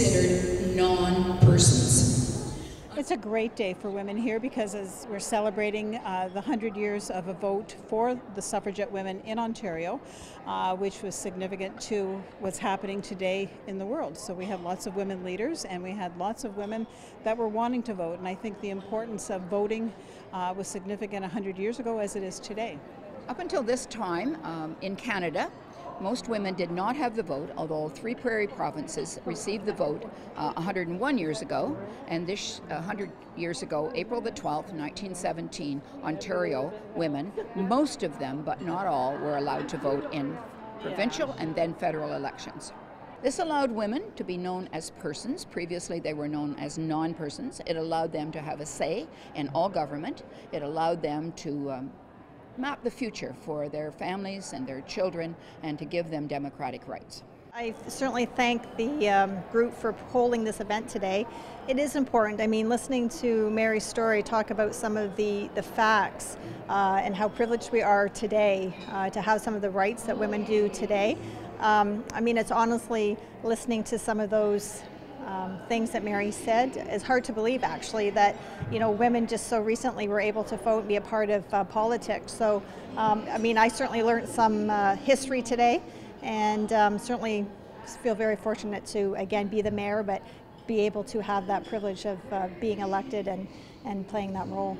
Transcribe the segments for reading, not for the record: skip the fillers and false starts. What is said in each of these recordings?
considered non-persons. It's a great day for women here because as we're celebrating the 100 years of a vote for the suffragette women in Ontario, which was significant to what's happening today in the world. So we had lots of women leaders and we had lots of women that were wanting to vote, and I think the importance of voting was significant 100 years ago as it is today. Up until this time in Canada, most women did not have the vote, although 3 prairie provinces received the vote 101 years ago, and this 100 years ago, April the 12th, 1917, Ontario women, most of them but not all, were allowed to vote in provincial and then federal elections. This allowed women to be known as persons. Previously they were known as non-persons. It allowed them to have a say in all government. It allowed them to map the future for their families and their children and to give them democratic rights. I certainly thank the group for holding this event today. It is important. I mean, listening to Mary's story talk about some of the facts and how privileged we are today to have some of the rights that women do today. I mean, it's honestly listening to some of those things that Mary said. It's hard to believe actually that, you know, women just so recently were able to vote and be a part of politics. So I mean, I certainly learned some history today, and certainly feel very fortunate to again be the mayor, but be able to have that privilege of being elected and playing that role.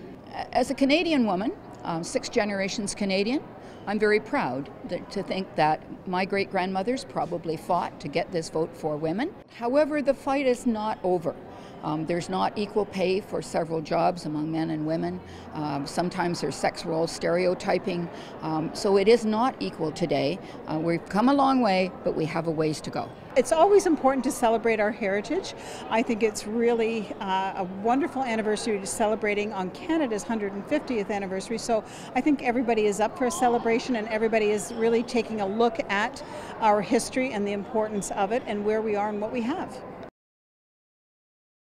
As a Canadian woman, 6 generations Canadian, I'm very proud to think that my great-grandmothers probably fought to get this vote for women. However, the fight is not over. There's not equal pay for several jobs among men and women. Sometimes there's sex role stereotyping. So it is not equal today. We've come a long way, but we have a ways to go. It's always important to celebrate our heritage. I think it's really a wonderful anniversary to celebrating on Canada's 150th anniversary. So I think everybody is up for a celebration and everybody is really taking a look at our history and the importance of it and where we are and what we have.